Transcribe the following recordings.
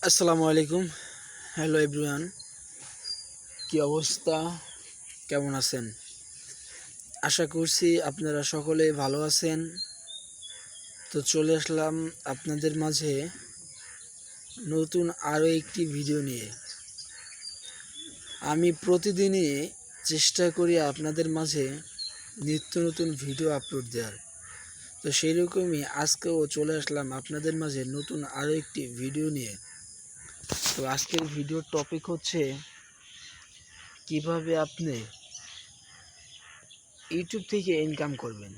আসসালামু আলাইকুম। Hello everyone, কি অবস্থা, কেমন আছেন? আশা করছি আপনারা সকলেই ভালো আছেন। তো চলে আসলাম আপনাদের মাঝে নতুন আরও একটি ভিডিও নিয়ে। আমি প্রতিদিনই চেষ্টা করি আপনাদের মাঝে নিত্য নতুন ভিডিও আপলোড দেওয়ার। তো সেই রকমই আজকেও চলে আসলাম আপনাদের মাঝে নতুন আরও একটি ভিডিও নিয়ে। তো আজকের ভিডিওর টপিক হচ্ছে কিভাবে আপনি ইউটিউব থেকে ইনকাম করবেন।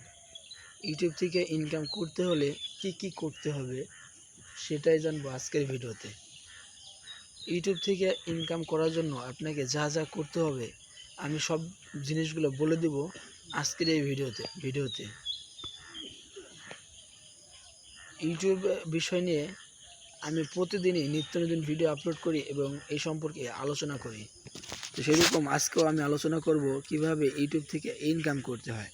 ইউটিউব থেকে ইনকাম করতে হলে কি করতে হবে সেটাই জানবো আজকের ভিডিওতে। ইউটিউব থেকে ইনকাম করার জন্য আপনাকে যা যা করতে হবে আমি সব জিনিসগুলো বলে দেব আজকের এই ভিডিওতে। ইউটিউব বিষয় নিয়ে আমি প্রতিদিনই নিত্য নতুন ভিডিও আপলোড করি এবং এই সম্পর্কে আলোচনা করি। তো সেরকম আজকেও আমি আলোচনা করব কিভাবে ইউটিউব থেকে ইনকাম করতে হয়।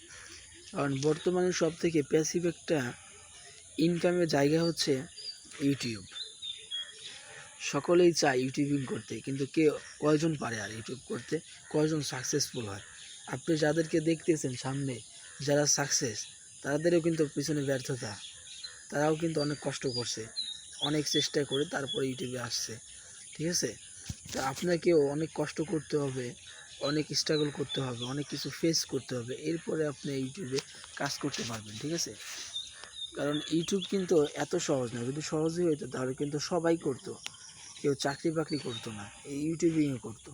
কারণ বর্তমানে সব থেকে প্যাসিভ একটা ইনকামের জায়গা হচ্ছে ইউটিউব। সকলেই চায় ইউটিউবিং করতে, কিন্তু কয়জন পারে আর ইউটিউব করতে, কয়জন সাকসেসফুল হয়? আপনি যাদেরকে দেখতেছেন সামনে যারা সাকসেস, তাদেরও কিন্তু পিছনে ব্যর্থতা। তারাও কিন্তু অনেক কষ্ট করছে, অনেক চেষ্টা করে তারপরে ইউটিউবে আসছে। ঠিক আছে? তো আপনাকেও অনেক কষ্ট করতে হবে, অনেক স্ট্রাগল করতে হবে, অনেক কিছু ফেস করতে হবে, এরপরে আপনি ইউটিউবে কাজ করতে পারবেন। ঠিক আছে? কারণ ইউটিউব কিন্তু এত সহজ না। যদি সহজই হইতো তাহলে কিন্তু সবাই করতো, কেউ চাকরি বাকরি করতো না, এই ইউটিউবিংও করতো।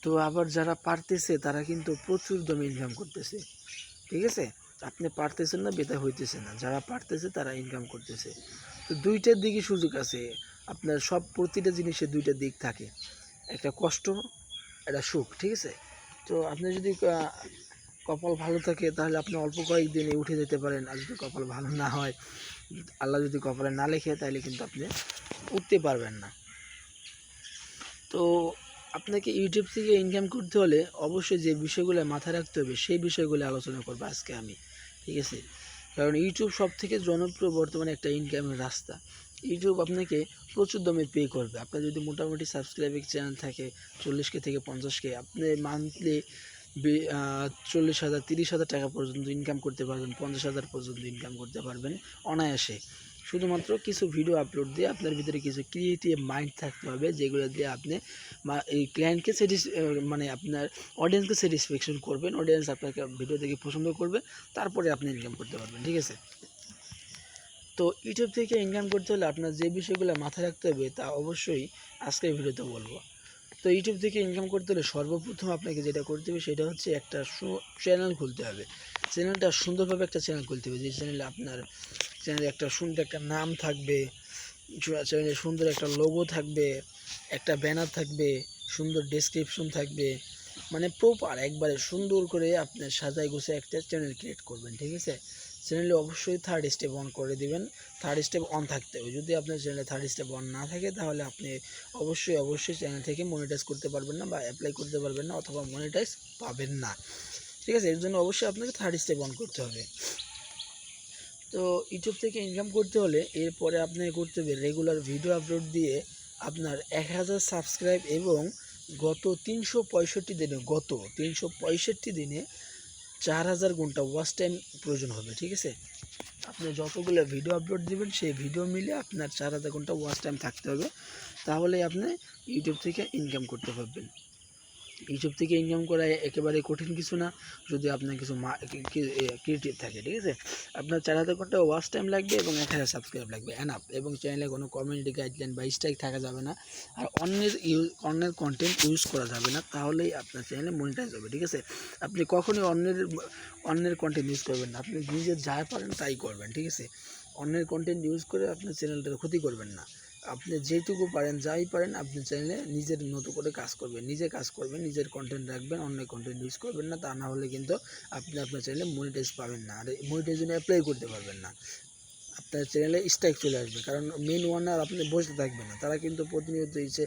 তো আবার যারা পারতেছে তারা কিন্তু প্রচুর দামে ইনকাম করতেছে। ঠিক আছে? আপনি পারতেছেন না বেতা হইতেছে না, যারা পারতেছে তারা ইনকাম করতেছে। তো দুইটার দিকই সুযোগ আছে। আপনার সব প্রতিটা জিনিসের দুইটা দিক থাকে, একটা কষ্ট, একটা সুখ। ঠিক আছে? তো আপনি যদি কপাল ভালো থাকে তাহলে আপনি অল্প কয়েকদিনে উঠে যেতে পারেন, আর যদি কপাল ভালো না হয়, আল্লাহ যদি কপালে না লেখে, তাহলে কিন্তু আপনি উঠতে পারবেন না। তো আপনাকে ইউটিউব থেকে ইনকাম করতে হলে অবশ্যই যে বিষয়গুলো মাথায় রাখতে হবে সেই বিষয়গুলো আলোচনা করবো আজকে আমি। ঠিক আছে? কারণ ইউটিউব সব থেকে জনপ্রিয় বর্তমানে একটা ইনকামের রাস্তা। ইউটিউব আপনাকে প্রচুর দামে পে করবে। আপনার যদি মোটামুটি সাবস্ক্রাইবিং চ্যানেল থাকে 40K থেকে 50K, আপনি মান্থলি 40,000 30,000 টাকা পর্যন্ত ইনকাম করতে পারবেন, 50,000 পর্যন্ত ইনকাম করতে পারবেন অনায়াসে। শুধুমাত্র কিছু ভিডিও আপলোড দিয়ে আপনার ভিতরে কিছু ক্রিয়েটিভ মাইন্ড থাকতে হবে, যেগুলো দিয়ে আপনি এই ক্লায়েন্টকে মানে আপনার অডিয়েন্সকে স্যাটিসফ্যাকশন করবেন, অডিয়েন্স আপনাকে ভিডিও দেখে পছন্দ করবে, তারপরে আপনি ইনকাম করতে পারবেন। ঠিক আছে? তো ইউটিউব থেকে ইনকাম করতে হলে আপনার যে বিষয়গুলো মাথায় রাখতে হবে তা অবশ্যই আজকের ভিডিওতে বলবো। তো ইউটিউব থেকে ইনকাম করতে হলে সর্বপ্রথম আপনাকে যেটা করতে হবে সেটা হচ্ছে একটা চ্যানেল খুলতে হবে। চ্যানেলটা সুন্দরভাবে একটা চ্যানেল খুলতে হবে, যে চ্যানেলে আপনার চ্যানেলে একটা সুন্দর একটা নাম থাকবে, চ্যানেলে সুন্দর একটা লোগো থাকবে, একটা ব্যানার থাকবে, সুন্দর ডেসক্রিপশন থাকবে, মানে প্রপার একবারে সুন্দর করে আপনার সাজায় গুছিয়ে একটা চ্যানেল ক্রিয়েট করবেন। ঠিক আছে? চ্যানেলে অবশ্যই থার্ড স্টেপ অন করে দিবেন। থার্ড স্টেপ অন থাকতে হবে। যদি আপনার চ্যানেলে থার্ড স্টেপ অন না থাকে তাহলে আপনি অবশ্যই চ্যানেল থেকে মনিটাইজ করতে পারবেন না, বা অ্যাপ্লাই করতে পারবেন না, অথবা মনিটাইজ পাবেন না। ঠিক আছে? এর জন্য অবশ্যই আপনাকে থার্ড স্টেপ অন করতে হবে। তো ইউটিউব থেকে ইনকাম করতে হলে এরপরে আপনাকে করতে হবে রেগুলার ভিডিও আপলোড দিয়ে আপনার 1000 সাবস্ক্রাইব, এবং গত 365 দিনে 4000 ঘন্টা ওয়াচ টাইম প্রয়োজন হবে। ঠিক আছে? আপনি যতগুলো ভিডিও আপলোড দিবেন সেই ভিডিও মিলে আপনার 4000 ঘন্টা ওয়াচ টাইম থাকতে হবে, তাহলেই আপনি ইউটিউব থেকে ইনকাম করতে পারবেন। ইউটিউব থেকে ইনকাম করা একেবারে কঠিন কিছু না, যদি আপনার কিছু ক্রিয়েটিভ থাকে। ঠিক আছে? আপনার 4000 ঘন্টা ওয়াচ টাইম লাগবে এবং 1000 সাবস্ক্রাইব লাগবে, এনাফ। এবং চ্যানেলে কোনো কমিউনিটি গাইডলাইন বা স্ট্রাইক থাকা যাবে না, আর অন্যের কন্টেন্ট ইউজ করা যাবে না, তাহলেই আপনার চ্যানেলে মনিটাইজ হবে। ঠিক আছে? আপনি কখনোই অন্যের কন্টেন্ট ইউজ করবেন না, আপনি নিজে যা পারেন তাই করবেন। ঠিক আছে? অন্যের কন্টেন্ট ইউজ করে আপনার চ্যানেলটার ক্ষতি করবেন না। আপনি যেটুকু পারেন, যাই পারেন, আপনি চ্যানেলে নিজের মতো করে কাজ করবেন, নিজের কন্টেন্ট রাখবেন, অন্যের কন্টেন্ট ইউজ করবেন না। তা না হলে কিন্তু আপনি আপনার চ্যানেলে মনিটাইজ পাবেন না, আর মনিটাইজের জন্য অ্যাপ্লাই করতে পারবেন না। আপনার চ্যানেলে স্ট্রাইক চলে আসবে, কারণ মেন ওয়ানার আপনি বসে থাকবে না, তারা কিন্তু প্রতিনিয়ত এসে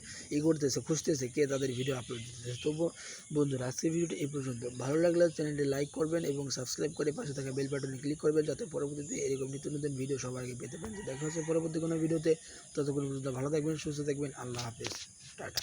করতেছে, খুঁজতেছে কে তাদের ভিডিও আপলোড দিতেছে। তবু বন্ধুরা আজকের ভিডিওটি এই পর্যন্ত। ভালো লাগলে চ্যানেলটি লাইক করবেন এবং সাবস্ক্রাইব করে পাশে থাকা বেল বাটনে ক্লিক করবেন, যাতে পরবর্তীতে এরকম নিত্য নতুন ভিডিও সবার আগে পেতে পারেন। দেখা হচ্ছে পরবর্তী কোনো ভিডিওতে, ততক্ষণ পর্যন্ত ভালো থাকবেন, সুস্থ থাকবেন, আল্লাহ হাফেজ, টাটা।